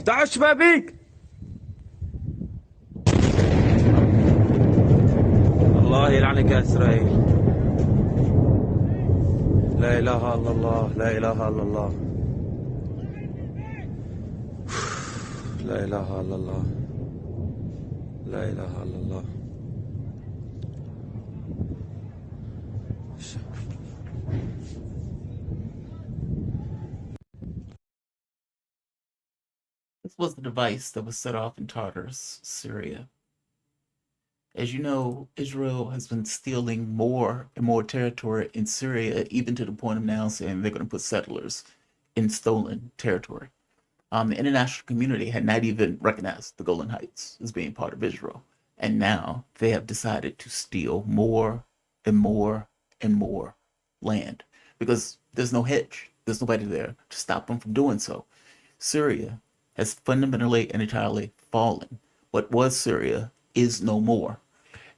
تعال الشبابيك. الله يلعنك يا إسرائيل. لا إله إلا الله، لا إله إلا الله، لا إله إلا الله، لا إله إلا الله. This was the device that was set off in Tartus, Syria. As you know, Israel has been stealing more and more territory in Syria, even to the point of now saying they're going to put settlers in stolen territory. The international community had not even recognized the Golan Heights as being part of Israel. And now they have decided to steal more and more and more land because there's no hedge. There's nobody there to stop them from doing so. Syria has fundamentally and entirely fallen. What was Syria is no more.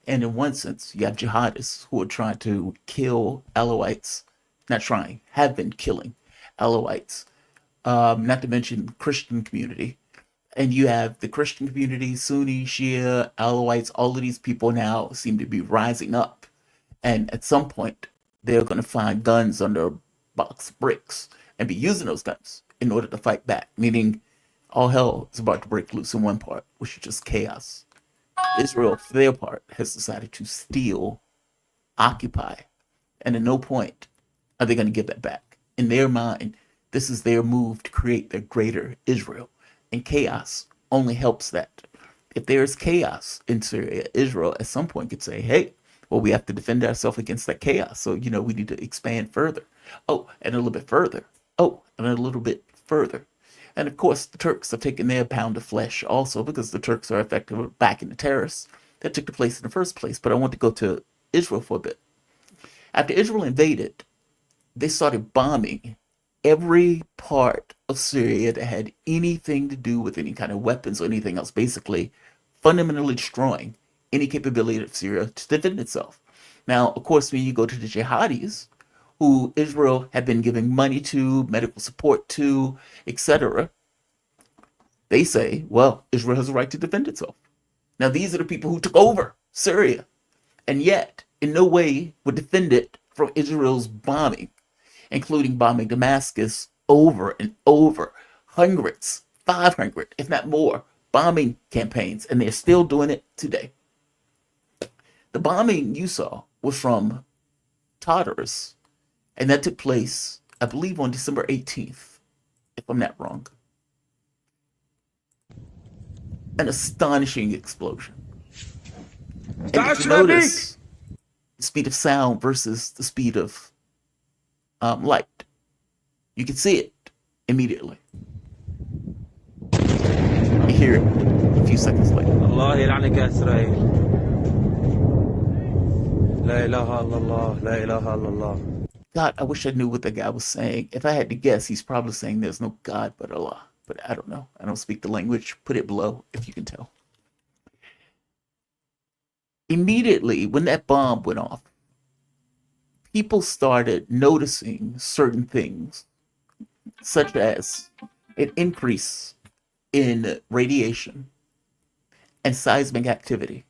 And in one sense, you have jihadists who are trying to kill Alawites, not trying, have been killing Alawites, not to mention Christian community. And you have the Christian community, Sunni, Shia, Alawites, all of these people now seem to be rising up. And at some point, they're going to find guns under a box of bricks and be using those guns in order to fight back, meaning all hell is about to break loose in one part, which is just chaos. Israel, for their part, has decided to steal, occupy, and at no point are they going to give that back. In their mind, this is their move to create their greater Israel, and chaos only helps that. If there's chaos in Syria, Israel at some point could say, hey, well, we have to defend ourselves against that chaos. So, we need to expand further. Oh, and a little bit further. Oh, and a little bit further. And of course, the Turks have taken their pound of flesh also because the Turks are effectively backing the terrorists that took the place in the first place. But I want to go to Israel for a bit. After Israel invaded, they started bombing every part of Syria that had anything to do with any kind of weapons or anything else, basically fundamentally destroying any capability of Syria to defend itself. Now, of course, when you go to the jihadis, who Israel had been giving money to, medical support to, etc., they say, well, Israel has a right to defend itself. Now, these are the people who took over Syria, and yet, in no way would defend it from Israel's bombing, including bombing Damascus over and over, hundreds, 500, if not more, bombing campaigns, and they're still doing it today. The bombing you saw was from Tartus, and that took place, I believe, on December 18th, if I'm not wrong. An astonishing explosion. And تعال if you الشبابيك. notice, the speed of sound versus the speed of light, you can see it immediately. You hear it a few seconds later. الله يلعنك يا إسرائيل. لا إله إلا الله، لا إله إلا الله. God, I wish I knew what the guy was saying. If I had to guess, he's probably saying there's no God but Allah. But I don't know. I don't speak the language. Put it below if you can tell. Immediately, when that bomb went off, people started noticing certain things, such as an increase in radiation and seismic activity,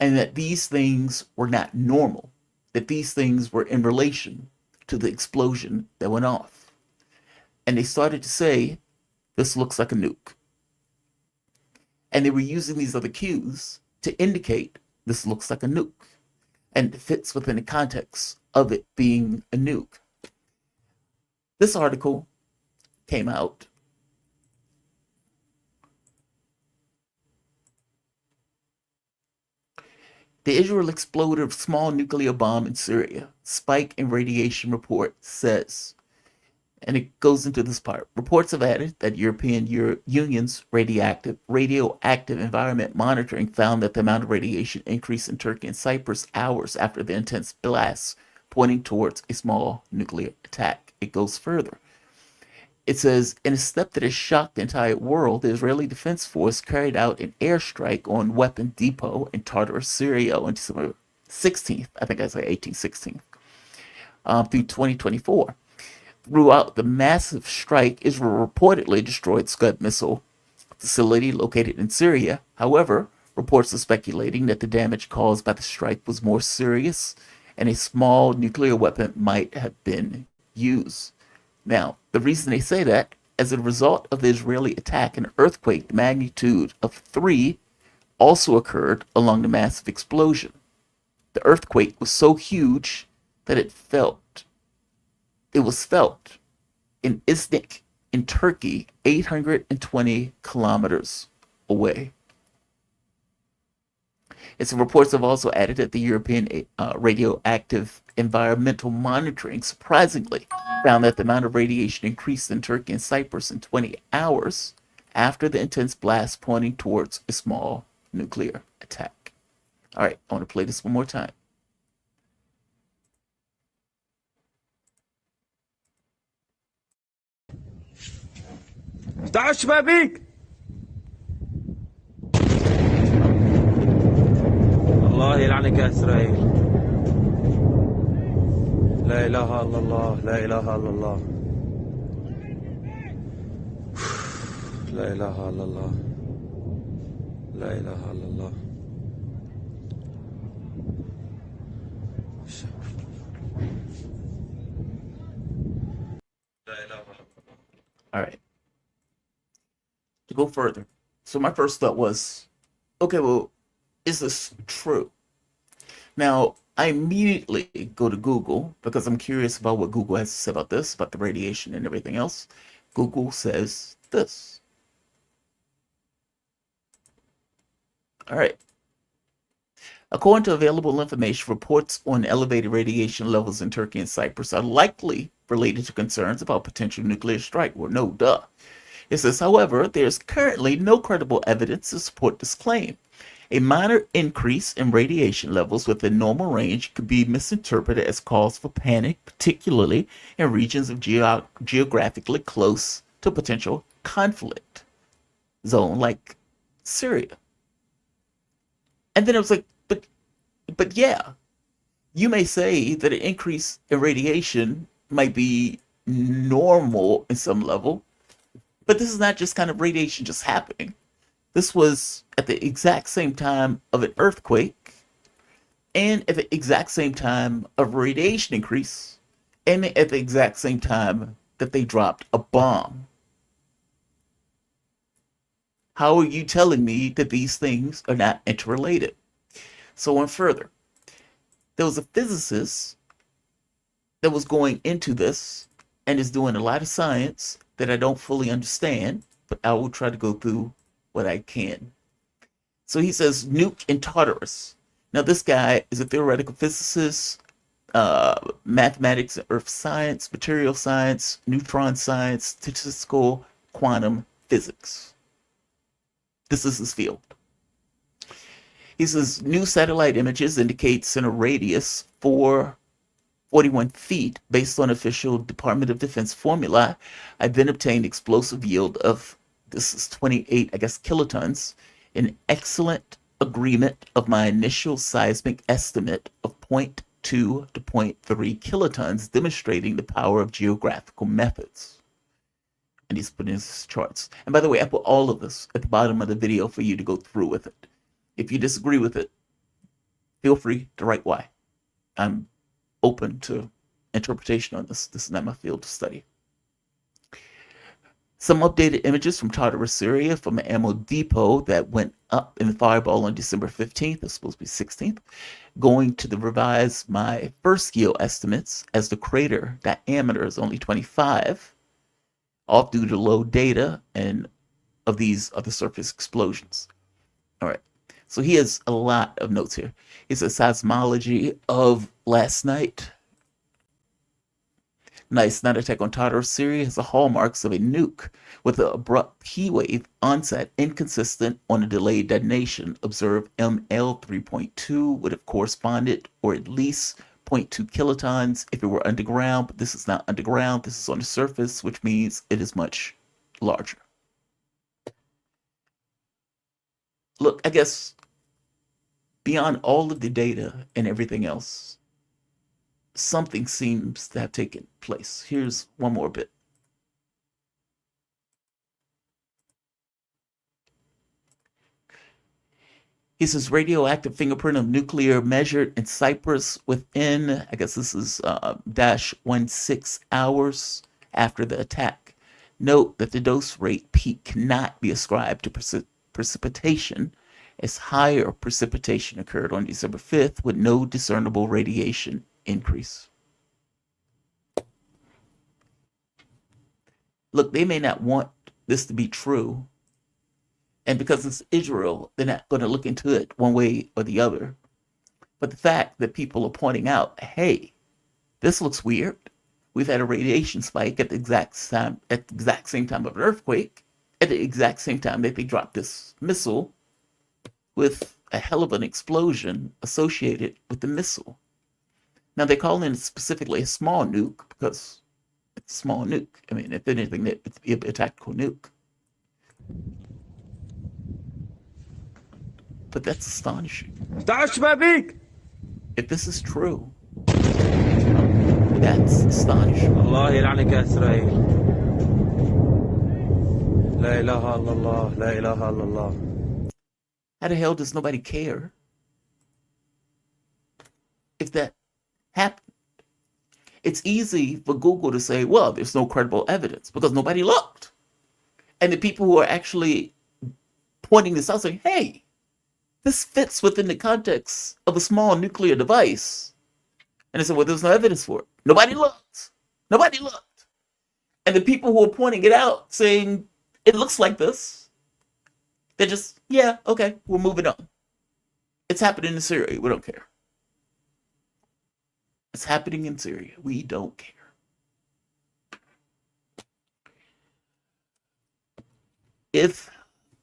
and that these things were not normal, that these things were in relation to the explosion that went off. And they started to say, this looks like a nuke. And they were using these other cues to indicate this looks like a nuke and it fits within the context of it being a nuke. This article came out The Israel exploded a small nuclear bomb in Syria. Spike in radiation report says. And it goes into this part. Reports have added that European Union's radioactive environment monitoring found that the amount of radiation increased in Turkey and Cyprus hours after the intense blasts, pointing towards a small nuclear attack. It goes further. It says, in a step that has shocked the entire world, the Israeli Defense Force carried out an airstrike on weapon depot in Tartus, Syria on December 16th. I think I say 1816, through 2024. Throughout the massive strike, Israel reportedly destroyed Scud missile facility located in Syria. However, reports are speculating that the damage caused by the strike was more serious and a small nuclear weapon might have been used. Now, the reason they say that, as a result of the Israeli attack, an earthquake magnitude of 3 also occurred along the massive explosion. The earthquake was so huge that it was felt in Iznik in Turkey, 820 kilometers away. And some reports have also added that the European radioactive environmental monitoring surprisingly found that the amount of radiation increased in Turkey and Cyprus in 20 hours after the intense blast, pointing towards a small nuclear attack. All right, I want to play this one more time. افتحوا الشبابيك. الله يلعنك يا إسرائيل. لا إله إلا الله، لا إله إلا الله، لا إله إلا الله، لا إله إلا الله. All right, to go further. So my first thought was, okay, well, is this true? Now, I immediately go to Google because I'm curious about what Google has to say about this, about the radiation and everything else. Google says this. All right. According to available information, reports on elevated radiation levels in Turkey and Cyprus are likely related to concerns about potential nuclear strike. Well, no, duh. It says, however, there's currently no credible evidence to support this claim. A minor increase in radiation levels within normal range could be misinterpreted as cause for panic, particularly in regions of geographically close to potential conflict zone like Syria. And then it was like, but yeah, you may say that an increase in radiation might be normal in some level, but this is not just kind of radiation just happening. This was at the exact same time of an earthquake and at the exact same time of radiation increase and at the exact same time that they dropped a bomb. How are you telling me that these things are not interrelated? So on further, there was a physicist that was going into this and is doing a lot of science that I don't fully understand, but I will try to go through what I can. So he says nuke in Tartarus. Now this guy is a theoretical physicist, mathematics, earth science, material science, neutron science, statistical quantum physics. This is his field. He says new satellite images indicate center radius for 41 feet based on official Department of Defense formula. I then obtained explosive yield of, this is 28, I guess, kilotons, an excellent agreement of my initial seismic estimate of 0.2 to 0.3 kilotons, demonstrating the power of geographical methods. And he's putting his charts. And by the way, I put all of this at the bottom of the video for you to go through with it. If you disagree with it, feel free to write why. I'm open to interpretation on this. This is not my field of study. Some updated images from Tartus, Syria, from an ammo depot that went up in the fireball on December 15th. It's supposed to be 16th. Going to revise my first geo estimates as the crater diameter is only 25, off due to low data and of these other surface explosions. All right. So he has a lot of notes here. It's a seismology of last night. Nice night attack on Tartus, Syria has the hallmarks of a nuke with an abrupt heat wave onset inconsistent on a delayed detonation. Observe ML 3.2 would have corresponded or at least 0.2 kilotons if it were underground, but this is not underground. This is on the surface, which means it is much larger. Look, I guess beyond all of the data and everything else, something seems to have taken place. Here's one more bit. He says radioactive fingerprint of nuclear measured in Cyprus within, I guess this is dash 16 hours after the attack. Note that the dose rate peak cannot be ascribed to precipitation, as higher precipitation occurred on December 5th with no discernible radiation increase. Look, they may not want this to be true, and because it's Israel, they're not going to look into it one way or the other. But the fact that people are pointing out, hey, this looks weird. We've had a radiation spike at the exact same time of an earthquake, at the exact same time that they dropped this missile, with a hell of an explosion associated with the missile. Now they call it specifically a small nuke because it's a small nuke. I mean, if anything, it's a tactical nuke. But that's astonishing. If this is true, that's astonishing. الله يلعنك يا إسرائيل. لا إله إلا الله. لا إله إلا الله. How the hell does nobody care if that happened? It's easy for Google to say, well, there's no credible evidence because nobody looked. And the people who are actually pointing this out saying, hey, this fits within the context of a small nuclear device. And they said, well, there's no evidence for it. Nobody looked. Nobody looked. And the people who are pointing it out saying, it looks like this, they're just, yeah, okay, we're moving on. It's happening in Syria. We don't care. It's happening in Syria. We don't care. If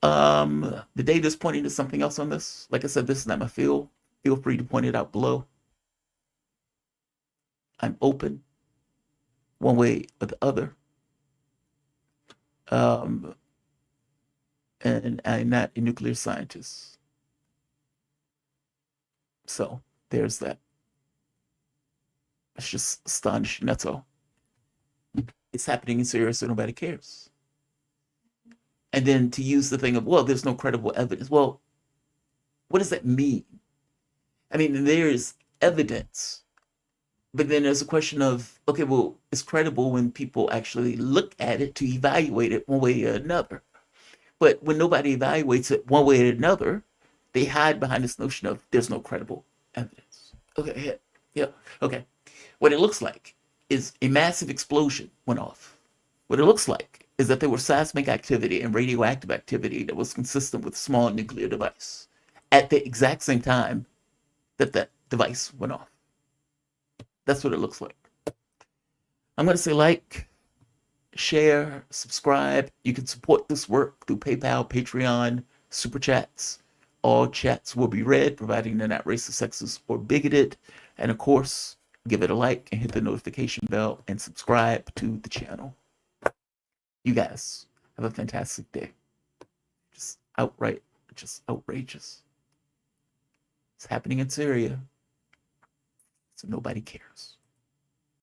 the data is pointing to something else on this, like I said, this is not my field. Feel free to point it out below. I'm open one way or the other. And I'm not a nuclear scientist. So there's that. It's just astonishing, that's all. It's happening in Syria, so nobody cares. And then to use the thing of, well, there's no credible evidence. Well, what does that mean? I mean, there's evidence, but then there's a question of, okay, well, it's credible when people actually look at it to evaluate it one way or another. But when nobody evaluates it one way or another, they hide behind this notion of there's no credible evidence. Okay, yeah, okay. What it looks like is a massive explosion went off. What it looks like is that there was seismic activity and radioactive activity that was consistent with a small nuclear device at the exact same time that that device went off. That's what it looks like. I'm going to say like, share, subscribe. You can support this work through PayPal, Patreon, Super Chats. All chats will be read, providing they're not racist, sexist, or bigoted. And of course, give it a like and hit the notification bell and subscribe to the channel. You guys have a fantastic day. Just outrageous. It's happening in Syria, so nobody cares.